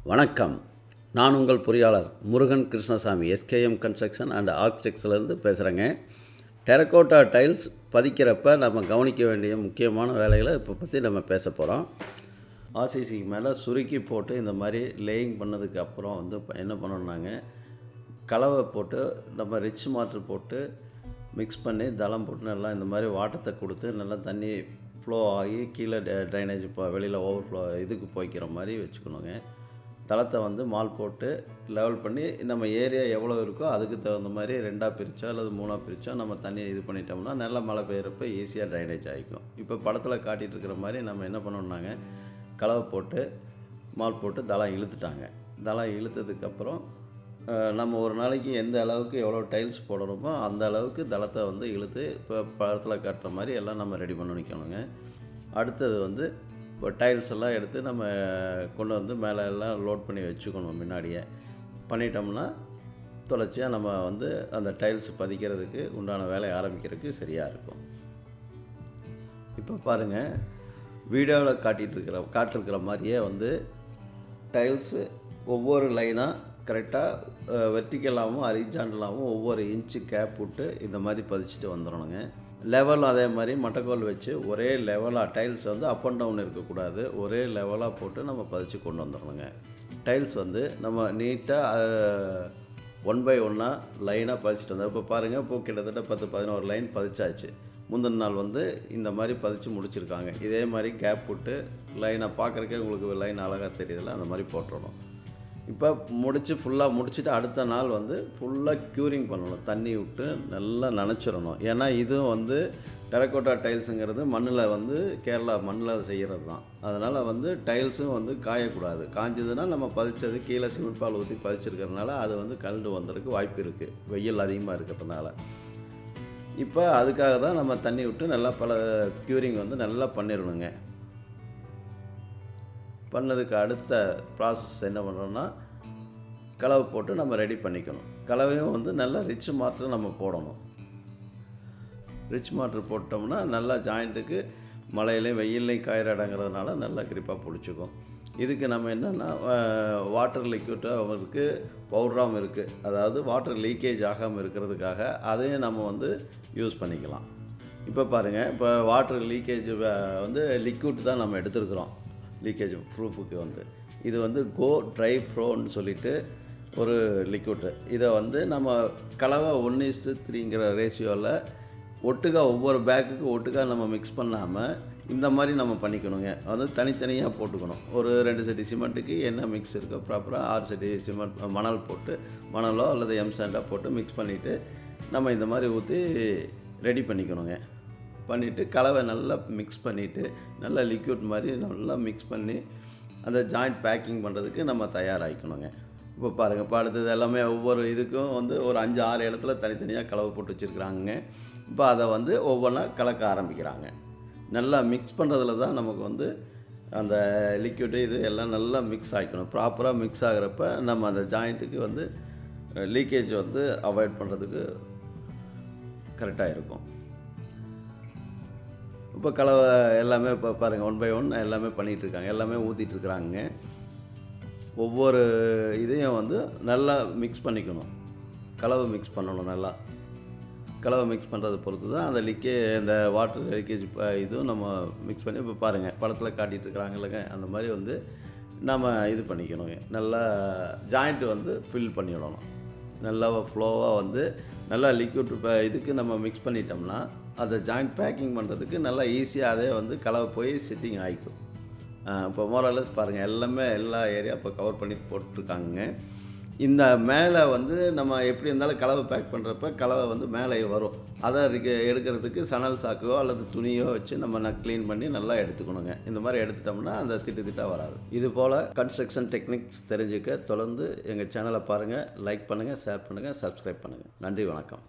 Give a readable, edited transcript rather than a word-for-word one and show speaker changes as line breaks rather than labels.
வணக்கம். நான் உங்கள் பொறியாளர் Murugan Krishnasamy, SKM construction and ஆர்கிடெக்ட்ஸ்லேருந்து பேசுகிறேங்க. டெரக்கோட்டா டைல்ஸ் பதிக்கிறப்ப நம்ம கவனிக்க வேண்டிய முக்கியமான வேலைகளை இப்போ பற்றி நம்ம பேச போகிறோம். ஆர்சிசிக்கு மேலே சுருக்கி போட்டு இந்த மாதிரி லேயிங் பண்ணதுக்கு அப்புறம் என்ன பண்ணணுன்னாங்க, கலவை போட்டு நம்ம ரிச் மாட்ரு போட்டு மிக்ஸ் பண்ணி தளம் போட்டு நல்லா இந்த மாதிரி வாட்டத்தை கொடுத்து நல்லா தண்ணி ஃப்ளோ ஆகி கீழே ட்ரைனேஜ் வெளியில் ஓவர்ஃப்ளோ இதுக்கு போய்க்கிற மாதிரி வச்சுக்கணுங்க. தளத்தை மால் போட்டு லெவல் பண்ணி நம்ம ஏரியா எவ்வளோ இருக்கோ அதுக்கு தகுந்த மாதிரி 2ஆக பிரித்தோ அல்லது 3ஆக பிரித்தோ நம்ம தண்ணி இது பண்ணிட்டோம்னா நல்லா மழை பெய்கிறப்ப ஈஸியாக ட்ரைனேஜ் ஆகிக்கும். இப்போ படத்தில் காட்டிகிட்டு இருக்கிற மாதிரி நம்ம என்ன பண்ணோம்னாங்க, கலவை போட்டு மால் போட்டு தளம் இழுத்துட்டாங்க. தளம் இழுத்ததுக்கப்புறம் நம்ம ஒரு நாளைக்கு எந்த அளவுக்கு எவ்வளோ டைல்ஸ் போடணுமோ அந்த அளவுக்கு தளத்தை இழுத்து இப்போ படத்தில் காட்டுற மாதிரி எல்லாம் நம்ம ரெடி பண்ணி வைக்கணுங்க. அடுத்தது இப்போ டைல்ஸ் எல்லாம் எடுத்து நம்ம கொண்டு மேலே எல்லாம் லோட் பண்ணி வச்சுக்கணும். முன்னாடியே பண்ணிட்டோம்னா தொடர்ச்சியாக நம்ம அந்த டைல்ஸ் பதிக்கிறதுக்கு உண்டான வேலையை ஆரம்பிக்கிறதுக்கு சரியாக இருக்கும். இப்போ பாருங்கள், வீடியோவில் காட்டிருக்கிற மாதிரியே டைல்ஸு ஒவ்வொரு லைனாக கரெக்டாக வெர்டிக்கலாகவும் ஹரிசாண்டலாகவும் ஒவ்வொரு இன்ச்சு கேப் விட்டு இந்த மாதிரி பதிச்சுட்டு வந்துடணுங்க. லெவல் அதே மாதிரி மட்டைக்கோல் வச்சு ஒரே லெவலாக டைல்ஸ் அப் அண்ட் டவுன் இருக்கக்கூடாது, ஒரே லெவலாக போட்டு நம்ம பதிச்சு கொண்டு வந்துடணுங்க. டைல்ஸ் நம்ம நீட்டாக 1 by 1 லைனாக பதிச்சுட்டு வந்தோம். இப்போ பாருங்கள், இப்போ கிட்டத்தட்ட 10-11 லைன் பதிச்சாச்சு. முந்தின நாள் இந்த மாதிரி பதிச்சு முடிச்சிருக்காங்க. இதே மாதிரி கேப் விட்டு லைனாக பார்க்குறக்கே உங்களுக்கு லைன் அழகாக தெரியுதுல்ல, அந்த மாதிரி போட்டுடணும். இப்போ ஃபுல்லாக முடிச்சுட்டு அடுத்த நாள் ஃபுல்லாக க்யூரிங் பண்ணணும். தண்ணி விட்டு நல்லா நனைச்சிடணும். ஏன்னா இதுவும் டெரக்கோட்டா டைல்ஸுங்கிறது மண்ணில் கேரளா மண்ணில் செய்கிறது தான். அதனால் டைல்ஸும் காயக்கூடாது. காஞ்சதுன்னா நம்ம பதிச்சது கீழே சிமெண்ட் பால் ஊற்றி பதிச்சிருக்கிறதுனால அது கழண்டு வந்துறதுக்கு வாய்ப்பு இருக்குது, வெயில் அதிகமாக இருக்கிறதுனால. இப்போ அதுக்காக தான் நம்ம தண்ணி விட்டு நல்லா க்யூரிங் நல்லா பண்ணிடணுங்க. பண்ணதுக்கு அடுத்த ப்ராசஸ் என்ன பண்ணுறோன்னா, கலவை போட்டு நம்ம ரெடி பண்ணிக்கணும். கலவையும் நல்லா ரிச் மாட்ரு நம்ம போடணும். ரிச் மாட்ரு போட்டோம்னா நல்லா ஜாயிண்ட்டுக்கு மழையிலையும் வெயிலையும் காயிற இடங்கிறதுனால நல்லா கிரிப்பாக பிடிச்சிக்கும். இதுக்கு நம்ம என்னென்னா, வாட்டர் லிக்விட்டாக இருக்குது, பவுடராகவும் இருக்குது. அதாவது வாட்டர் லீக்கேஜ் ஆகாமல் இருக்கிறதுக்காக அதையும் நம்ம யூஸ் பண்ணிக்கலாம். இப்போ பாருங்கள், இப்போ வாட்டர் லீக்கேஜ் லிக்விட் தான் நம்ம எடுத்துருக்குறோம். லீக்கேஜ் ப்ரூஃபுக்கு இது கோ ட்ரை ப்ரோன்னு சொல்லிட்டு ஒரு லிக்விட்டு. இதை நம்ம கலவை 1:3ங்கிற ரேஷியோவில் ஒட்டுக்கா ஒவ்வொரு பேக்குக்கு ஒட்டுக்கா நம்ம மிக்ஸ் பண்ணாமல் இந்த மாதிரி நம்ம பண்ணிக்கணுங்க. தனித்தனியாக போட்டுக்கணும். ஒரு 2 செட்டி சிமெண்ட்டுக்கு என்ன மிக்ஸ் இருக்கோ ப்ராப்பராக 6 செட்டி சிமெண்ட் மணல் போட்டு, மணலோ அல்லது எம்சாண்டோ போட்டு மிக்ஸ் பண்ணிவிட்டு நம்ம இந்த மாதிரி ஊற்றி ரெடி பண்ணிக்கணுங்க. பண்ணிவிட்டு கலவை நல்லா மிக்ஸ் பண்ணிவிட்டு நல்லா லிக்விட் மாதிரி நல்லா மிக்ஸ் பண்ணி அந்த ஜாயிண்ட் பேக்கிங் பண்ணுறதுக்கு நம்ம தயாராகிக்கணுங்க. இப்போ பாருங்கள், இப்போ அடுத்தது எல்லாமே ஒவ்வொரு இதுக்கும் ஒரு 5-6 இடத்துல தனித்தனியாக கலவை போட்டு வச்சுருக்குறாங்க. இப்போ அதை ஒவ்வொன்றா கலக்க ஆரம்பிக்கிறாங்க. நல்லா மிக்ஸ் பண்ணுறதுல தான் நமக்கு அந்த லிக்விடு இது எல்லாம் நல்லா மிக்ஸ் ஆகிக்கணும். ப்ராப்பராக மிக்ஸ் ஆகிறப்ப நம்ம அந்த ஜாயிண்ட்டுக்கு லீக்கேஜ் அவாய்ட் பண்ணுறதுக்கு கரெக்டாக இருக்கும். இப்போ கலவை எல்லாமே இப்போ பாருங்கள், 1 by 1 எல்லாமே பண்ணிகிட்ருக்காங்க, எல்லாமே ஊற்றிட்டுருக்குறாங்க. ஒவ்வொரு இதையும் நல்லா மிக்ஸ் பண்ணிக்கணும். கலவை மிக்ஸ் பண்ணணும். நல்லா கலவை மிக்ஸ் பண்ணுறதை பொறுத்து தான் அந்த இந்த வாட்டர் லீக்கேஜ் இதுவும் நம்ம மிக்ஸ் பண்ணி இப்போ பாருங்கள் படத்தில் காட்டிகிட்ருக்குறாங்க இல்லைங்க, அந்த மாதிரி நம்ம இது பண்ணிக்கணுங்க. நல்லா ஜாயிண்ட்டு ஃபில் பண்ணிடணும். நல்லா ஃப்ளோவாக நல்லா லிக்விட் இப்போ இதுக்கு நம்ம மிக்ஸ் பண்ணிட்டோம்னா அதை ஜாயிண்ட் பேக்கிங் பண்ணுறதுக்கு நல்லா ஈஸியாக அதே கலவை போய் சிட்டிங் ஆகிக்கும். இப்போ மோரலஸ் பாருங்கள், எல்லா ஏரியா இப்போ கவர் பண்ணி போட்டுருக்காங்க. இந்த மேலே நம்ம எப்படி இருந்தாலும் கலவை பேக் பண்ணுறப்ப கலவை மேலே வரும். அதை எடுக்கிறதுக்கு சணல் சாக்கோ அல்லது துணியோ வச்சு நம்ம க்ளீன் பண்ணி நல்லா எடுத்துக்கணுங்க. இந்த மாதிரி எடுத்துட்டோம்னா அந்த திட்டாக வராது. இது போல் கன்ஸ்ட்ரக்ஷன் டெக்னிக்ஸ் தெரிஞ்சுக்க தொடர்ந்து எங்கள் சேனலை பாருங்கள், லைக் பண்ணுங்கள், ஷேர் பண்ணுங்கள், சப்ஸ்கிரைப் பண்ணுங்கள். நன்றி, வணக்கம்.